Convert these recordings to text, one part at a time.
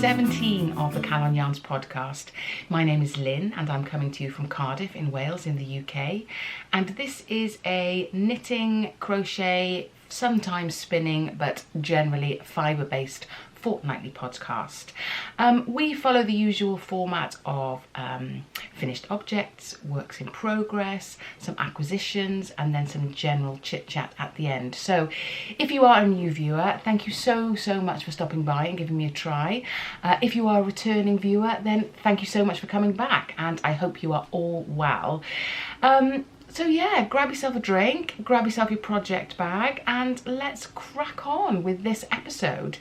17 of the Calon Yarns podcast. My name is Lynn and I'm coming to you from Cardiff in Wales in the UK, and this is a knitting, crochet, sometimes spinning but generally fibre-based fortnightly podcast. We follow the usual format of finished objects, works in progress, some acquisitions, and then some general chit chat at the end. So if you are a new viewer, thank you so much for stopping by and giving me a try. If you are a returning viewer, then thank you so much for coming back, and I hope you are all well. So yeah, grab yourself a drink, grab yourself your project bag, and let's crack on with this episode.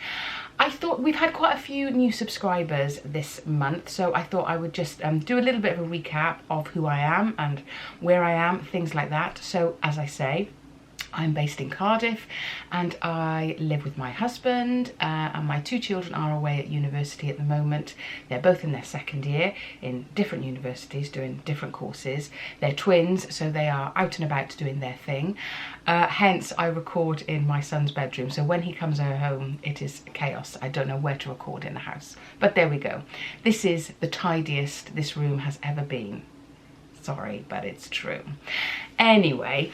I thought we've had quite a few new subscribers this month, so I thought I would just do a little bit of a recap of who I am and where I am, things like that. So as I say, I'm based in Cardiff and I live with my husband and my two children are away at university at the moment. They're both in their second year in different universities doing different courses. They're twins, so they are out and about doing their thing. Hence I record in my son's bedroom, so when he comes home it is chaos. I don't know where to record in the house, but there we go. This is the tidiest this room has ever been. Sorry, but it's true. Anyway,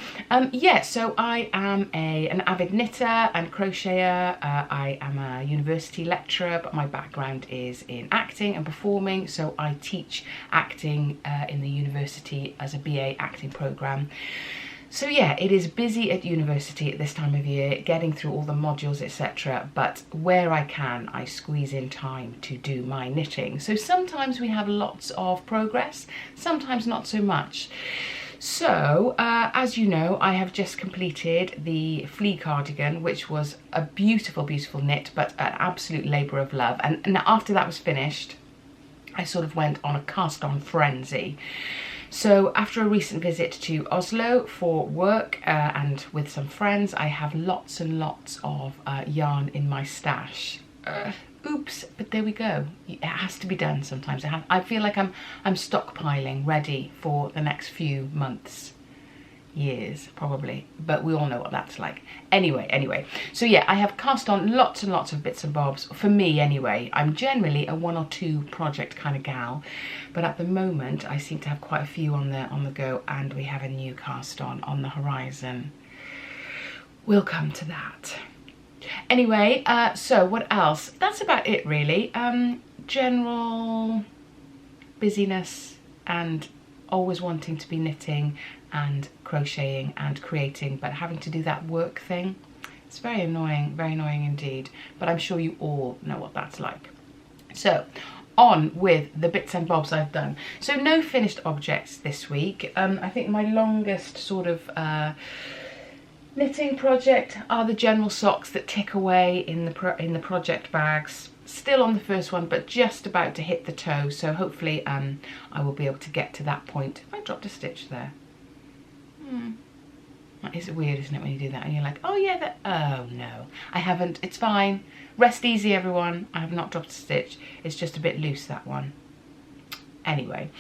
yeah, so I am an avid knitter and crocheter. I am a university lecturer, but my background is in acting and performing, so I teach acting in the university as a BA acting programme. So yeah, it is busy at university at this time of year, getting through all the modules, etc. But where I can, I squeeze in time to do my knitting. So sometimes we have lots of progress, sometimes not so much. So, as you know, I have just completed the flea cardigan, which was a beautiful, beautiful knit, but an absolute labour of love. And after that was finished, I sort of went on a cast-on frenzy. So after a recent visit to Oslo for work and with some friends, I have lots and lots of yarn in my stash. Oops, but there we go. It has to be done sometimes. I feel like I'm stockpiling, ready for the next few months. Years probably, but we all know what that's like. Anyway, so yeah, I have cast on lots and lots of bits and bobs. For me anyway, I'm generally a one or two project kind of gal, but at the moment I seem to have quite a few on the go, and we have a new cast on the horizon. We'll come to that. Anyway, so what else? That's about it really. General busyness and always wanting to be knitting and crocheting and creating, but having to do that work thing, it's very annoying indeed, but I'm sure you all know what that's like. So on with the bits and bobs I've done. So no finished objects this week. I think my longest sort of knitting project are the general socks that tick away in the project bags. Still on the first one, but just about to hit the toe, so hopefully I will be able to get to that point. I dropped a stitch there. It's weird, isn't it, when you do that and you're like, oh yeah, oh no, I haven't, it's fine. Rest easy everyone, I have not dropped a stitch, it's just a bit loose, that one. Anyway,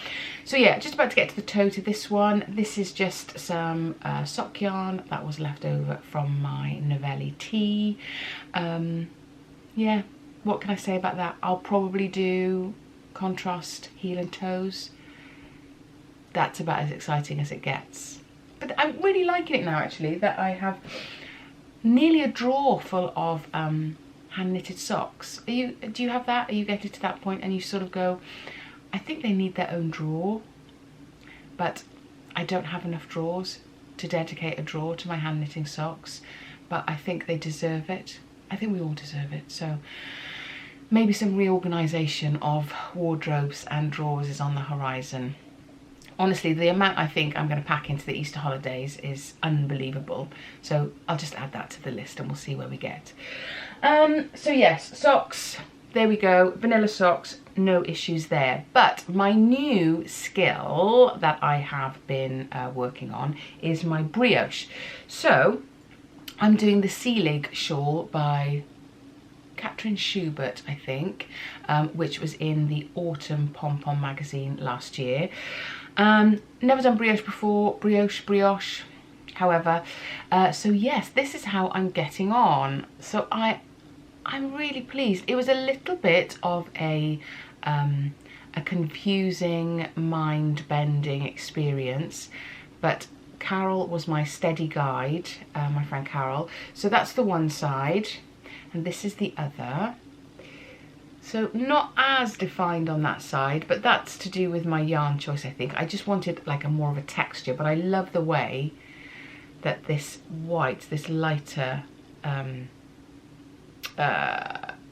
so yeah, just about to get to the toe to this one. This is just some sock yarn that was left over from my Novelli tea. Yeah, what can I say about that? I'll probably do contrast heel and toes. That's about as exciting as it gets. But I'm really liking it now actually, that I have nearly a drawer full of hand knitted socks. Do you have that? Are you getting to that point and you sort of go, I think they need their own drawer, but I don't have enough drawers to dedicate a drawer to my hand knitting socks, but I think they deserve it. I think we all deserve it. So maybe some reorganisation of wardrobes and drawers is on the horizon. Honestly, the amount I think I'm going to pack into the Easter holidays is unbelievable. So I'll just add that to the list and we'll see where we get. So yes, socks. There we go. Vanilla socks, no issues there. But my new skill that I have been working on is my brioche. So I'm doing the Seelig Shawl by Catherine Schubert, I think, which was in the Autumn Pom Pom magazine last year. Never done brioche before, brioche, however. So yes, this is how I'm getting on. So I'm really pleased. It was a little bit of a confusing, mind-bending experience, but Carol was my steady guide, my friend Carol. So that's the one side, and this is the other. So not as defined on that side, but that's to do with my yarn choice, I think. I just wanted like a more of a texture, but I love the way that this white, this lighter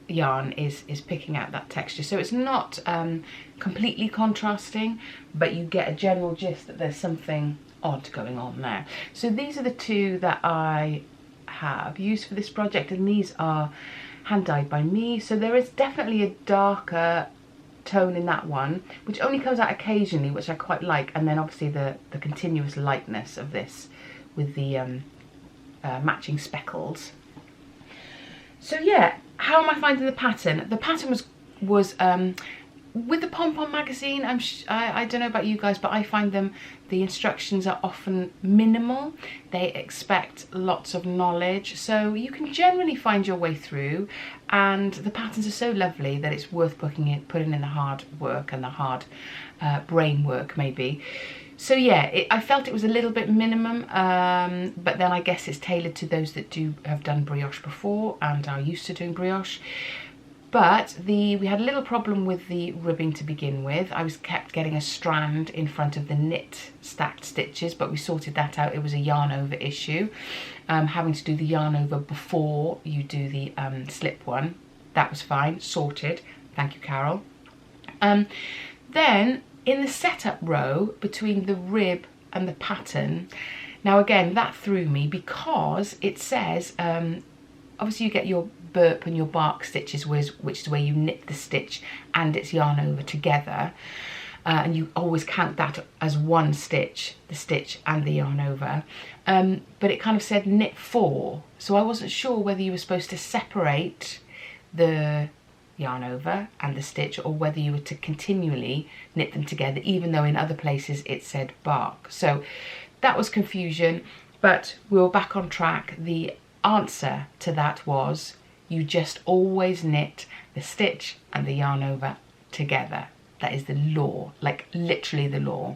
yarn is picking out that texture. So it's not completely contrasting, but you get a general gist that there's something odd going on there. So these are the two that I have used for this project, and these are hand dyed by me. So there is definitely a darker tone in that one, which only comes out occasionally, which I quite like, and then obviously the continuous lightness of this with the matching speckles. So yeah, how am I finding the pattern? The pattern was with the Pom Pom magazine. I don't know about you guys, but I find the instructions are often minimal. They expect lots of knowledge, so you can generally find your way through, and the patterns are so lovely that it's worth putting in the hard work and the hard brain work maybe. So yeah, I felt it was a little bit minimum, but then I guess it's tailored to those that have done brioche before and are used to doing brioche. But we had a little problem with the ribbing to begin with. I kept getting a strand in front of the knit stacked stitches, but we sorted that out. It was a yarn over issue, having to do the yarn over before you do the slip one. That was fine, sorted. Thank you, Carol. Then in the setup row between the rib and the pattern, now again that threw me because it says obviously you get your burp and your bark stitches, which is where you knit the stitch and its yarn over together, and you always count that as one stitch, the stitch and the yarn over, but it kind of said knit 4, so I wasn't sure whether you were supposed to separate the yarn over and the stitch, or whether you were to continually knit them together, even though in other places it said bark. So that was confusion, but we were back on track. The answer to that was you just always knit the stitch and the yarn over together. That is the law, like literally the law.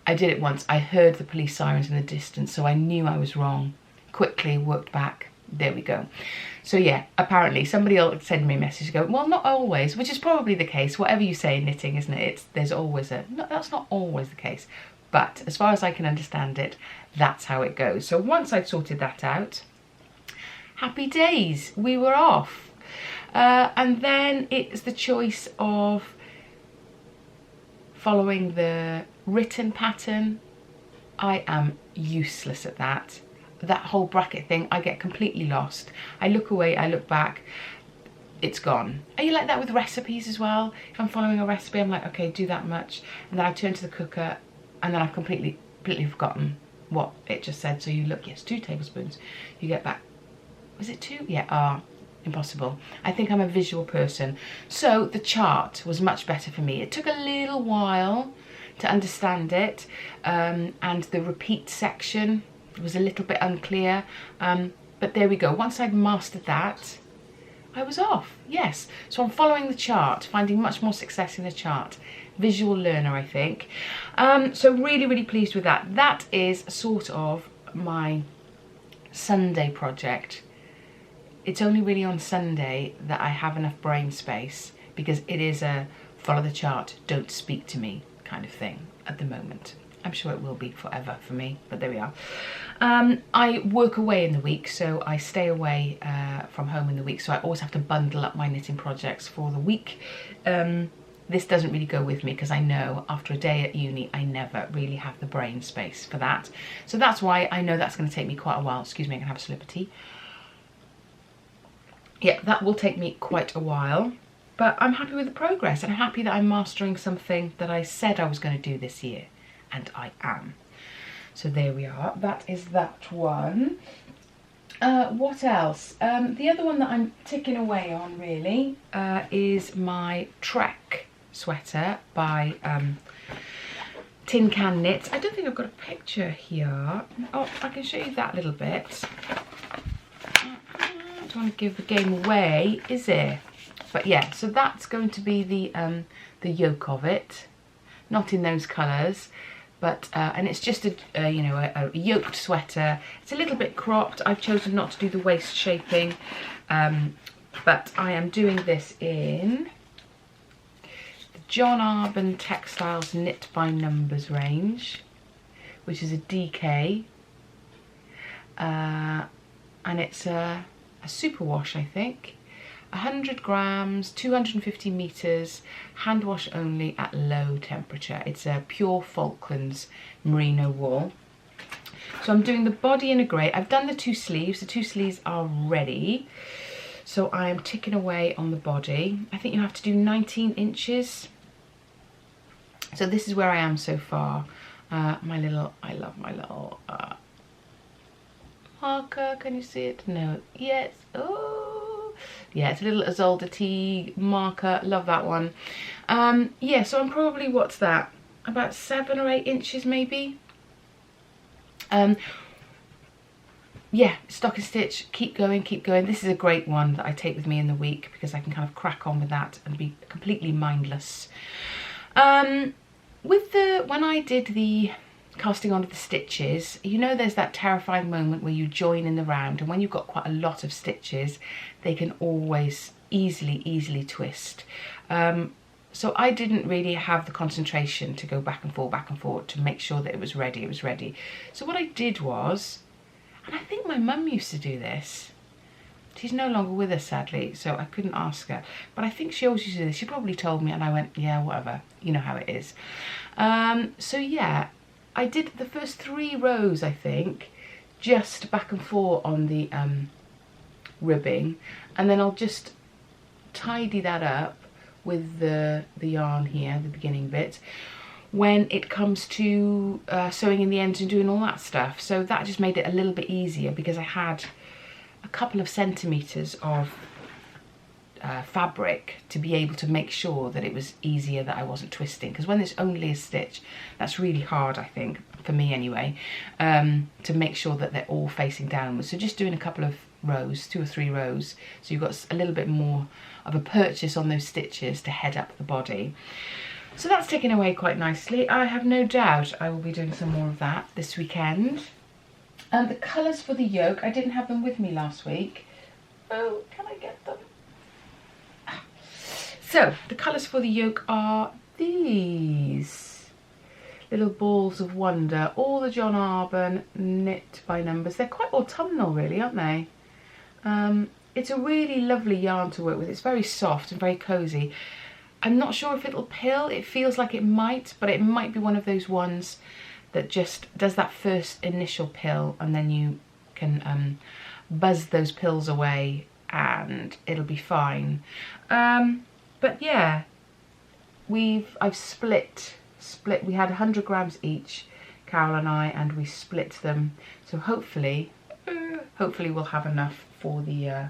I did it once. I heard the police sirens in the distance, so I knew I was wrong. Quickly worked back. There we go. So yeah, apparently somebody else sent me a message to go, well, not always, which is probably the case. Whatever you say in knitting, isn't it? There's always no, that's not always the case. But as far as I can understand it, that's how it goes. So once I'd sorted that out, happy days, we were off. And then it's the choice of following the written pattern. I am useless at that. That whole bracket thing, I get completely lost. I look away, I look back, it's gone. Are you like that with recipes as well? If I'm following a recipe, I'm like, okay, do that much, and then I turn to the cooker and then I've completely forgotten what it just said. So you look, yes, 2 tablespoons, you get back, was it 2? Yeah, impossible. I think I'm a visual person. So the chart was much better for me. It took a little while to understand it, and the repeat section was a little bit unclear, but there we go. Once I'd mastered that, I was off. Yes, so I'm following the chart, finding much more success in the chart. Visual learner, I think. So really pleased with that. That is sort of my Sunday project. It's only really on Sunday that I have enough brain space, because it is a follow the chart, don't speak to me kind of thing at the moment. I'm sure it will be forever for me, but there we are. I work away in the week, so I stay away from home in the week, so I always have to bundle up my knitting projects for the week. This doesn't really go with me, because I know after a day at uni I never really have the brain space for that. So that's why I know that's going to take me quite a while. Excuse me, I can have a slip of tea. Yeah, that will take me quite a while, but I'm happy with the progress, and I'm happy that I'm mastering something that I said I was going to do this year. And I am. So there we are. That is that one. What else? The other one that I'm ticking away on really is my Trek sweater by Tin Can Knits. I don't think I've got a picture here. Oh, I can show you that little bit. don't want to give the game away, is it? But yeah, so that's going to be the yoke of it. Not in those colours, but and it's just a you know, a yoked sweater. It's a little bit cropped. I've chosen not to do the waist shaping, but I am doing this in the John Arbon Textiles Knit by Numbers range, which is a DK, and it's a superwash, I think. 100 grams, 250 meters, hand wash only at low temperature. It's a pure Falklands merino wool. So I'm doing the body in a grey. I've done the two sleeves. The two sleeves are ready. So I am ticking away on the body. I think you have to do 19 inches. So this is where I am so far. I love my little marker. Can you see it? No. Yes. Oh. Yeah, it's a little Isolde T marker. Love that one. Yeah, so I'm probably, what's that? About 7 or 8 inches maybe. Yeah, stocking stitch, keep going, keep going. This is a great one that I take with me in the week because I can kind of crack on with that and be completely mindless. When I did the casting onto the stitches, you know, there's that terrifying moment where you join in the round, and when you've got quite a lot of stitches, they can always easily twist. So I didn't really have the concentration to go back and forth to make sure that it was ready. So what I did was, and I think my mum used to do this. She's no longer with us, sadly, so I couldn't ask her. But I think she always used to do this. She probably told me, and I went, yeah, whatever. You know how it is. So yeah, I did the first 3 rows, I think, just back and forth on the ribbing, and then I'll just tidy that up with the yarn here, the beginning bit, when it comes to sewing in the ends and doing all that stuff. So that just made it a little bit easier because I had a couple of centimetres of fabric to be able to make sure that it was easier, that I wasn't twisting, because when there's only a stitch, that's really hard, I think, for me anyway, to make sure that they're all facing downwards. So just doing a couple of rows, 2 or 3 rows, so you've got a little bit more of a purchase on those stitches to head up the body. So that's taken away quite nicely. I have no doubt I will be doing some more of that this weekend. And the colours for the yoke, I didn't have them with me last week. Oh, can I get them? So the colours for the yoke are these little balls of wonder, all the John Arbon Knit by Numbers. They're quite autumnal really, aren't they? It's a really lovely yarn to work with. It's very soft and very cosy. I'm not sure if it'll pill. It feels like it might, but it might be one of those ones that just does that first initial pill, and then you can buzz those pills away and it'll be fine. But yeah, I've split. We had 100 grams each, Carol and I, and we split them. So hopefully we'll have enough for the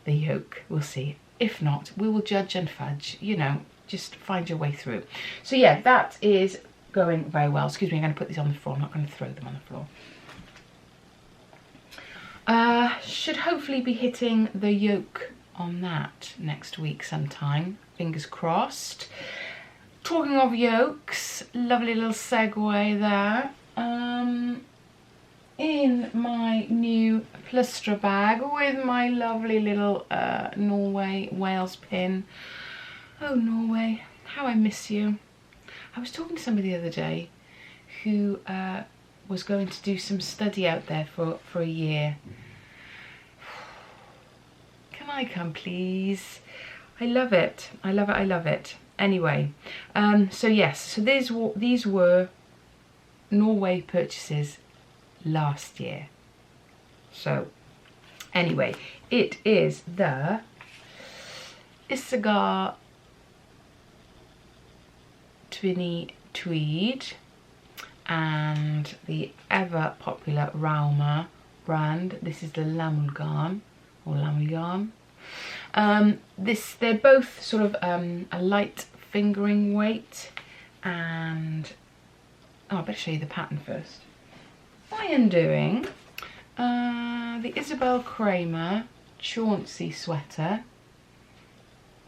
yoke. We'll see. If not, we will judge and fudge. You know, just find your way through. So yeah, that is going very well. Excuse me, I'm going to put these on the floor. I'm not going to throw them on the floor. Should hopefully be hitting the yoke on that next week sometime. Fingers crossed. Talking of yokes, lovely little segue there. In my new Plustra bag with my lovely little Norway Wales pin. Oh Norway, how I miss you. I was talking to somebody the other day who was going to do some study out there for a year. Can I come please? I love it. I love it. I love it. Anyway, so yes, so these were Norway purchases last year. So anyway, it is the Isagar Twinny Tweed and the ever popular Rauma brand. This is the Lamulgarn or Lamulgarn. They're both sort of a light fingering weight, and I better show you the pattern first. I am doing the Isabel Kramer Chauncey Sweater.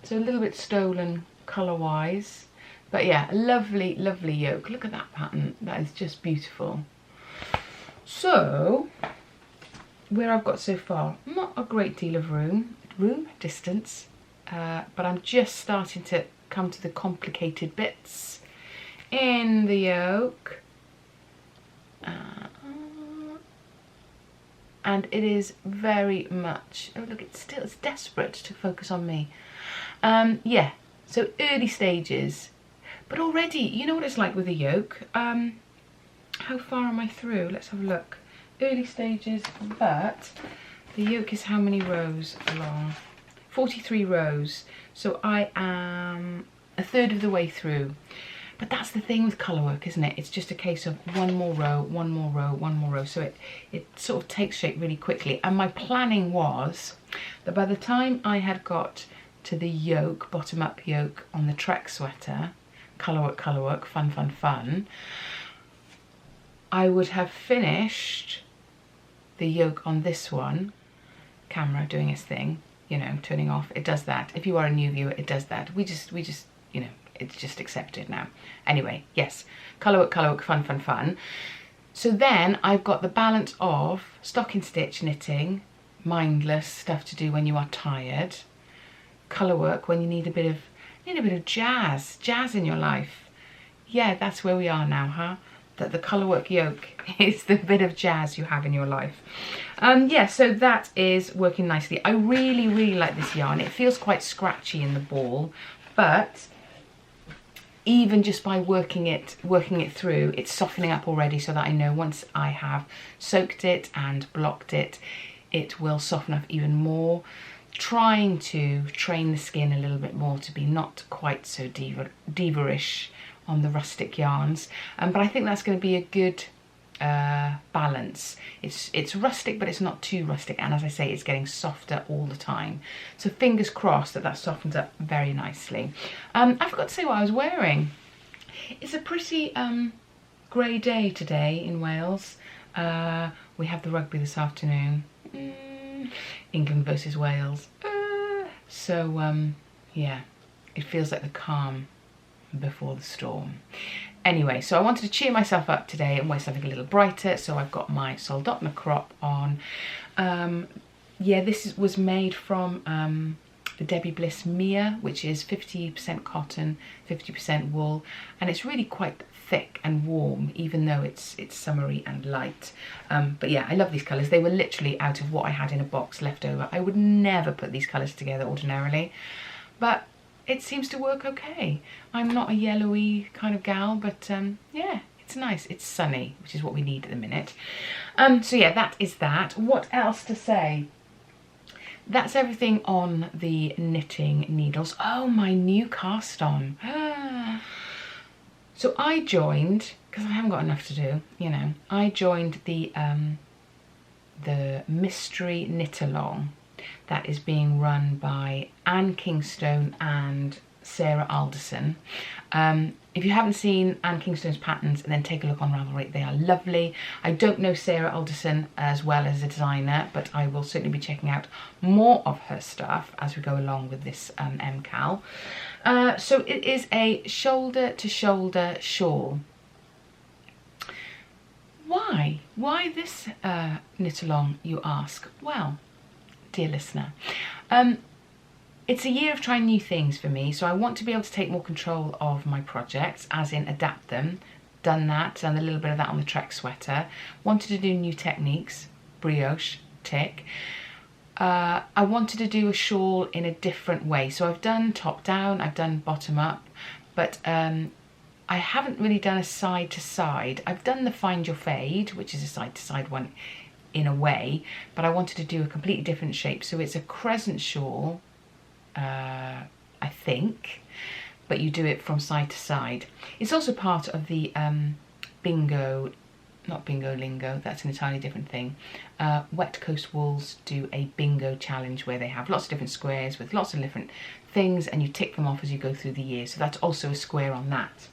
So a little bit stolen colour wise. But yeah, a lovely, lovely yoke. Look at that pattern. That is just beautiful. So, where I've got so far, not a great deal of distance, but I'm just starting to come to the complicated bits in the yoke. And it is very much, oh look, it's desperate to focus on me. Yeah, so early stages. But already, you know what it's like with a yoke. How far am I through? Let's have a look. Early stages, but the yoke is how many rows long? 43 rows. So I am a third of the way through. But that's the thing with colourwork, isn't it? It's just a case of one more row, one more row, one more row. So it sort of takes shape really quickly. And my planning was that by the time I had got to the yoke, bottom up yoke on the Trek sweater, colourwork, fun, fun, fun, I would have finished the yoke on this one. Camera doing its thing, you know, turning off. It does that. If you are a new viewer, it does that. We just, you know, it's just accepted now. Anyway, yes, colourwork, fun, fun, fun. So then I've got the balance of stocking stitch knitting, mindless stuff to do when you are tired, colourwork when you need a bit of jazz in your life. Yeah, that's where we are now, huh? That the colourwork yoke is the bit of jazz you have in your life. Yeah, so that is working nicely. I really, really like this yarn. It feels quite scratchy in the ball, but even just by working it through, it's softening up already, so that I know once I have soaked it and blocked it, it will soften up even more. Trying to train the skin a little bit more to be not quite so diva-ish on the rustic yarns, but I think that's going to be a good balance. It's rustic, but it's not too rustic, and as I say, it's getting softer all the time. So fingers crossed that softens up very nicely. I forgot to say what I was wearing. It's a pretty grey day today in Wales. We have the rugby this afternoon. England versus Wales. So yeah, it feels like the calm before the storm. Anyway, so I wanted to cheer myself up today and wear something a little brighter, so I've got my Soldotna crop on. Yeah, this was made from the Debbie Bliss Mia, which is 50% cotton, 50% wool, and it's really quite thick and warm, even though it's summery and light. But yeah, I love these colours. They were literally out of what I had in a box left over. I would never put these colours together ordinarily, but it seems to work okay. I'm not a yellowy kind of gal, but yeah, it's nice. It's sunny, which is what we need at the minute. So yeah, that is that. What else to say? That's everything on the knitting needles. Oh, my new cast on. So I joined, because I haven't got enough to do, you know, I joined the mystery knit along that is being run by Anne Kingstone and Sarah Alderson. If you haven't seen Anne Kingstone's patterns, then take a look on Ravely. They are lovely. I don't know Sarah Alderson as well as a designer, but I will certainly be checking out more of her stuff as we go along with this MKAL. So it is a shoulder-to-shoulder shawl. Why? Why this knit along, you ask? Well, dear listener, it's a year of trying new things for me, so I want to be able to take more control of my projects, as in adapt them. Done that, done a little bit of that on the Trek sweater. Wanted to do new techniques, brioche, tick. I wanted to do a shawl in a different way, so I've done top down, I've done bottom up, but I haven't really done a side to side. I've done the Find Your Fade, which is a side to side one in a way, but I wanted to do a completely different shape. So it's a crescent shawl, I think, but you do it from side to side. It's also part of the not bingo lingo, that's an entirely different thing. Wet Coast Wools do a bingo challenge where they have lots of different squares with lots of different things, and you tick them off as you go through the year. So that's also a square on that.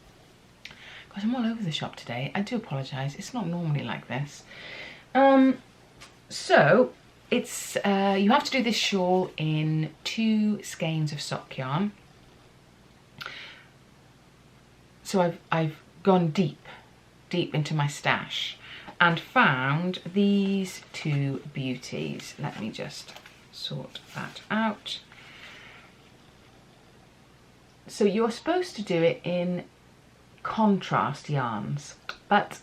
Guys, I'm all over the shop today. I do apologise. It's not normally like this. So it's you have to do this shawl in 2 skeins of sock yarn. So I've gone deep into my stash and found these 2 beauties. Let me just sort that out. So you're supposed to do it in contrast yarns, but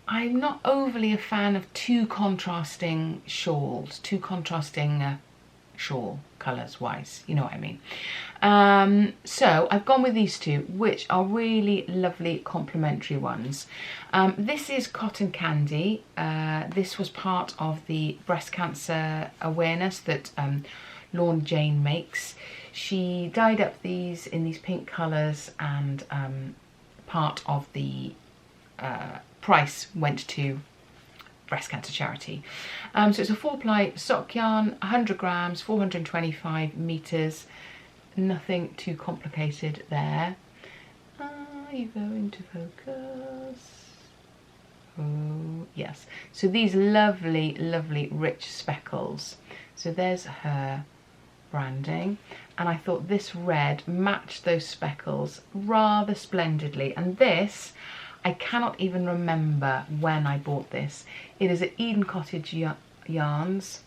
I'm not overly a fan of too contrasting shawls, shawl colours wise, you know what I mean. So I've gone with these 2, which are really lovely complementary ones. This is Cotton Candy. This was part of the breast cancer awareness that Lawn Jane makes. She dyed up these in these pink colours, and part of the price went to breast cancer charity. So it's a 4-ply sock yarn, 100 grams, 425 meters. Nothing too complicated there. Are you going to focus? Oh yes. So these lovely, lovely rich speckles. So there's her branding, and I thought this red matched those speckles rather splendidly. And this, I cannot even remember when I bought this. It is at Eden Cottage Yarns.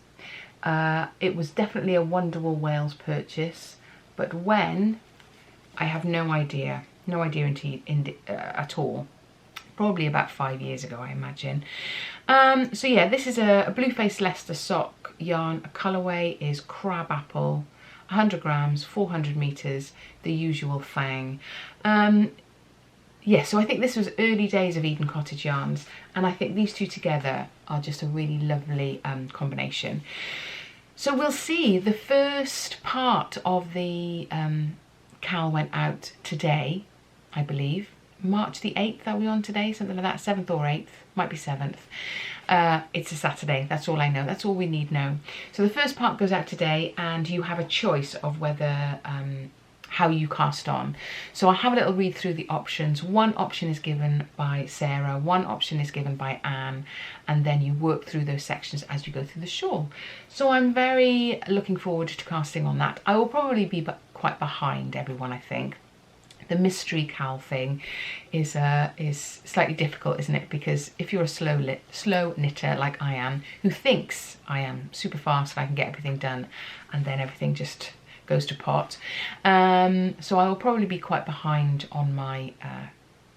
It was definitely a Wonderwall Wales purchase, but when, I have no idea at all. Probably about 5 years ago, I imagine. So yeah, this is a Blueface Leicester sock yarn. A colourway is Crab Apple, 100 grams, 400 meters, the usual fang. Yeah, so I think this was early days of Eden Cottage Yarns, and I think these 2 together are just a really lovely combination. So we'll see. The first part of the MKAL went out today, I believe. March the 8th, are we on today? Something like that, 7th or 8th, might be 7th. It's a Saturday, that's all I know, that's all we need to know. So the first part goes out today, and you have a choice of whether how you cast on. So I'll have a little read through the options. One option is given by Sarah, one option is given by Anne, and then you work through those sections as you go through the shawl. So I'm very looking forward to casting on that. I will probably be quite behind everyone, I think. The mystery KAL thing is slightly difficult, isn't it? Because if you're a slow knitter like I am, who thinks I am super fast and I can get everything done, and then everything just goes to pot. So I will probably be quite behind on my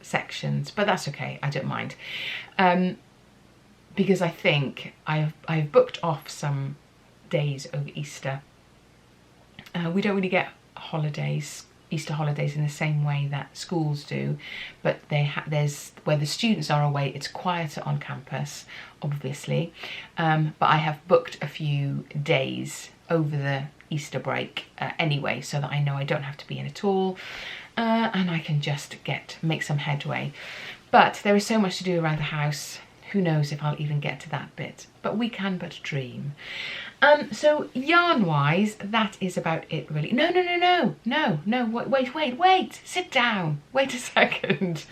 sections, but that's okay, I don't mind. Because I think I've booked off some days over Easter. We don't really get holidays, Easter holidays, in the same way that schools do, but there's where the students are away, it's quieter on campus, obviously. But I have booked a few days over the Easter break anyway, so that I know I don't have to be in at all, and I can just make some headway. But there is so much to do around the house. Who knows if I'll even get to that bit, but we can but dream. So yarn wise, that is about it really. No, wait, sit down, wait a second.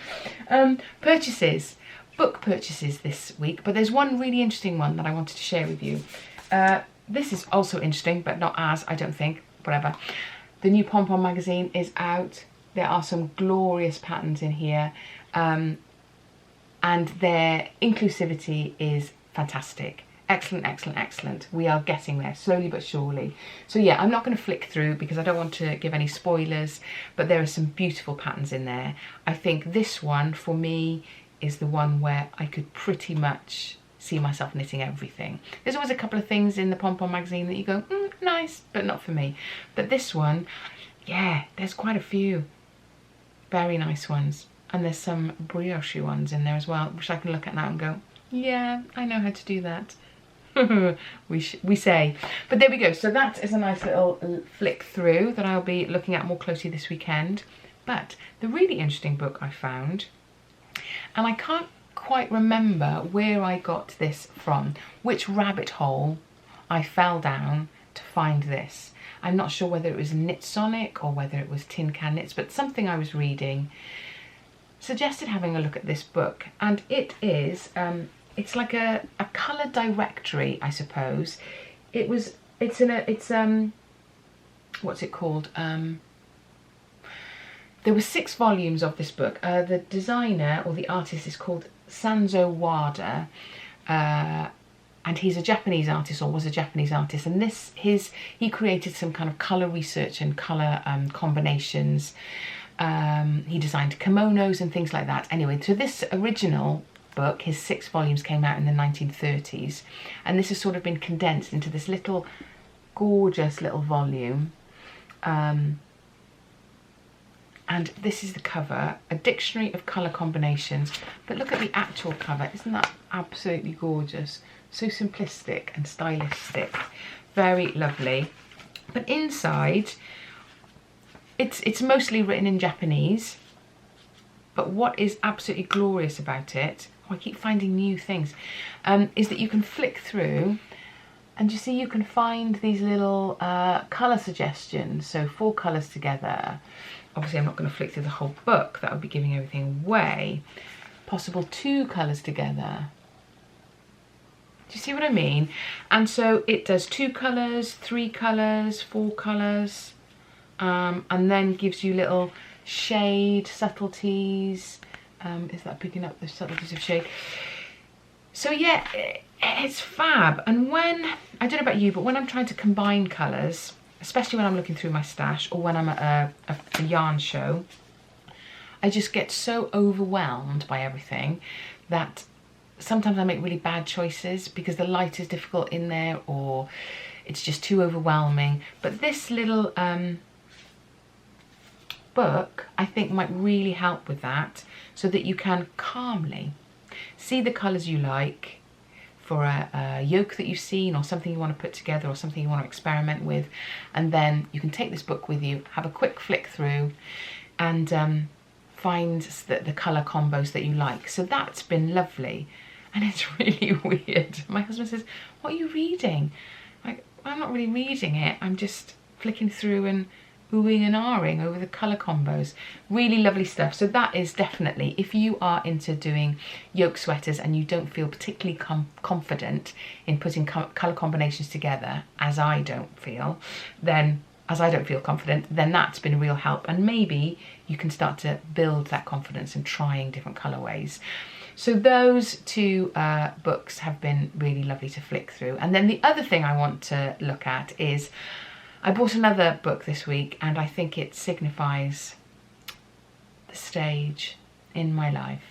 Purchases, book purchases this week, but there's one really interesting one that I wanted to share with you. This is also interesting, but not as, I don't think, whatever. The new Pom Pom magazine is out. There are some glorious patterns in here. And their inclusivity is fantastic. Excellent, excellent, excellent. We are getting there, slowly but surely. So yeah, I'm not going to flick through because I don't want to give any spoilers, but there are some beautiful patterns in there. I think this one, for me, is the one where I could pretty much see myself knitting everything. There's always a couple of things in the Pom Pom magazine that you go, nice, but not for me. But this one, yeah, there's quite a few very nice ones. And there's some brioche ones in there as well, which I can look at now and go, yeah, I know how to do that. we say. But there we go. So that is a nice little flick through that I'll be looking at more closely this weekend. But the really interesting book I found, and I can't quite remember where I got this from, which rabbit hole I fell down to find this. I'm not sure whether it was Knit Sonic or whether it was Tin Can Knits, but something I was reading suggested having a look at this book, and it is it's like a colour directory, I suppose. What's it called? There were 6 volumes of this book. The designer or the artist is called Sanzo Wada, and he's a Japanese artist, or was a Japanese artist. And he created some kind of colour research and colour combinations. He designed kimonos and things like that. Anyway, so this original book, his 6 volumes, came out in the 1930s, and this has sort of been condensed into this little gorgeous little volume. And this is the cover, a dictionary of colour combinations. But look at the actual cover, isn't that absolutely gorgeous? So simplistic and stylistic, very lovely. But inside, it's mostly written in Japanese. But what is absolutely glorious about it, I keep finding new things, is that you can flick through, and you see you can find these little colour suggestions. So 4 colours together. Obviously I'm not going to flick through the whole book, that would be giving everything away. Possible 2 colours together. Do you see what I mean? And so it does 2 colours, 3 colours, 4 colours, and then gives you little shade subtleties. Is that picking up the subtleties of shade? So yeah, it's fab. And when, I don't know about you, but when I'm trying to combine colours, especially when I'm looking through my stash or when I'm at a yarn show, I just get so overwhelmed by everything that sometimes I make really bad choices because the light is difficult in there, or it's just too overwhelming. But this little book, I think, might really help with that, so that you can calmly see the colours you like for a yoke that you've seen, or something you want to put together, or something you want to experiment with, and then you can take this book with you, have a quick flick through, and find the colour combos that you like. So that's been lovely. And it's really weird. My husband says, "What are you reading?" Like, well, I'm not really reading it, I'm just flicking through and oohing and ahhing over the colour combos. Really lovely stuff. So that is definitely, if you are into doing yoke sweaters and you don't feel particularly confident in putting colour combinations together, as I don't feel confident, then that's been a real help. And maybe you can start to build that confidence in trying different colourways. So those 2 books have been really lovely to flick through. And then the other thing I want to look at is, I bought another book this week, and I think it signifies the stage in my life.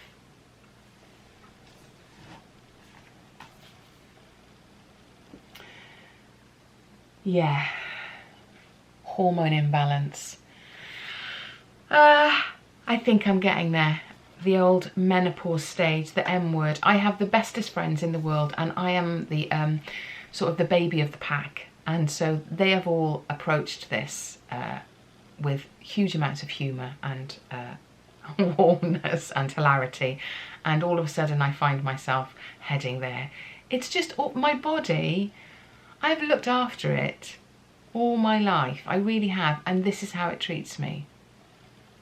Yeah, hormone imbalance. I think I'm getting there. The old menopause stage, the M word. I have the bestest friends in the world, and I am the sort of the baby of the pack. And so they have all approached this with huge amounts of humour and warmness and hilarity. And all of a sudden I find myself heading there. It's just my body, I've looked after it all my life. I really have. And this is how it treats me.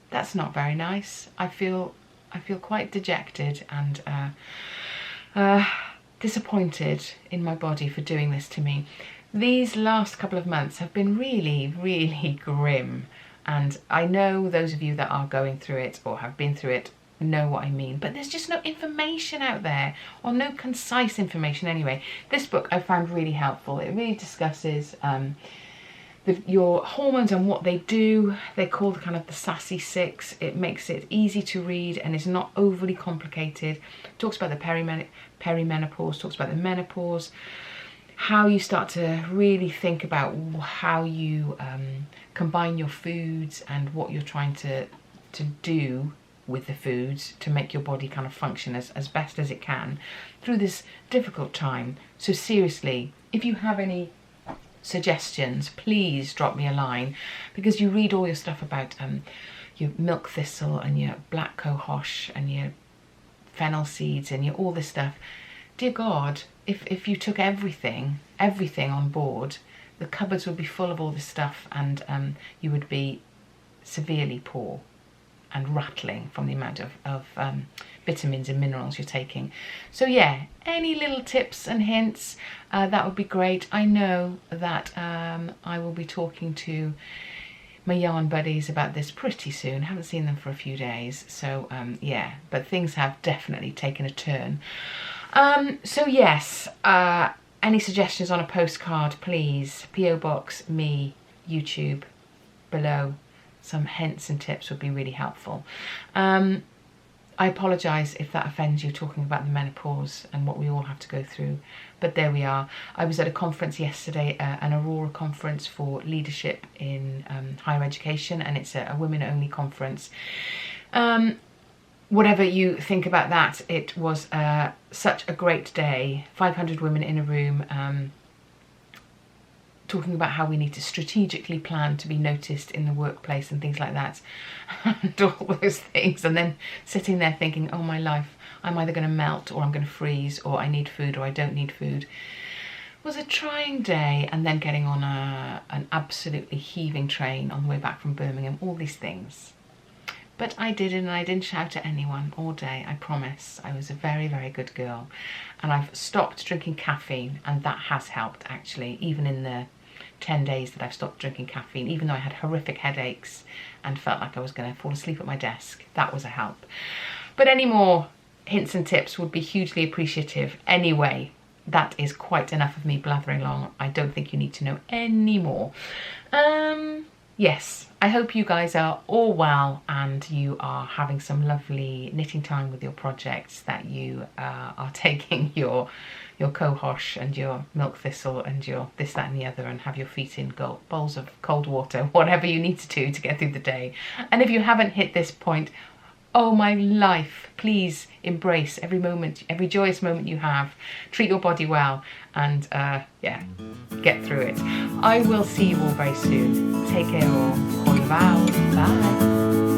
That's not very nice. I feel quite dejected and disappointed in my body for doing this to me. These last couple of months have been really, really grim, and I know those of you that are going through it or have been through it know what I mean, but there's just no information out there, or no concise information anyway. This book I found really helpful. It really discusses your hormones and what they do. They're called kind of the sassy 6. It makes it easy to read and is not overly complicated. Talks about the perimenopause, talks about the menopause, how you start to really think about how you combine your foods and what you're trying to do with the foods to make your body kind of function as best as it can through this difficult time. So seriously, if you have any suggestions, please drop me a line, because you read all your stuff about your milk thistle and your black cohosh and your fennel seeds and your all this stuff. Dear God, if you took everything on board, the cupboards would be full of all this stuff, and you would be severely poor. and rattling from the amount of vitamins and minerals you're taking. So yeah, any little tips and hints, that would be great. I know that I will be talking to my yarn buddies about this pretty soon. Haven't seen them for a few days, so yeah, but things have definitely taken a turn. So yes, any suggestions on a postcard, please? PO Box me, YouTube, below. Some hints and tips would be really helpful. I apologise if that offends you, talking about the menopause and what we all have to go through, but there we are. I was at a conference yesterday, an Aurora conference for leadership in higher education, and it's a women-only conference. Whatever you think about that, it was such a great day. 500 women in a room, talking about how we need to strategically plan to be noticed in the workplace and things like that, and all those things, and then sitting there thinking, oh my life, I'm either going to melt or I'm going to freeze, or I need food or I don't need food. It was a trying day, and then getting on an absolutely heaving train on the way back from Birmingham, all these things. But I did, and I didn't shout at anyone all day, I promise. I was a very, very good girl, and I've stopped drinking caffeine, and that has helped actually, even in the 10 days that I've stopped drinking caffeine, even though I had horrific headaches and felt like I was going to fall asleep at my desk. That was a help. But any more hints and tips would be hugely appreciative. Anyway, that is quite enough of me blathering along. I don't think you need to know any more. Yes, I hope you guys are all well and you are having some lovely knitting time with your projects, that you are taking your cohosh and your milk thistle and your this, that and the other, and have your feet in bowls of cold water, whatever you need to do to get through the day. And if you haven't hit this point, oh my life, please embrace every moment, every joyous moment you have. Treat your body well, and yeah, get through it. I will see you all very soon. Take care all. Bye.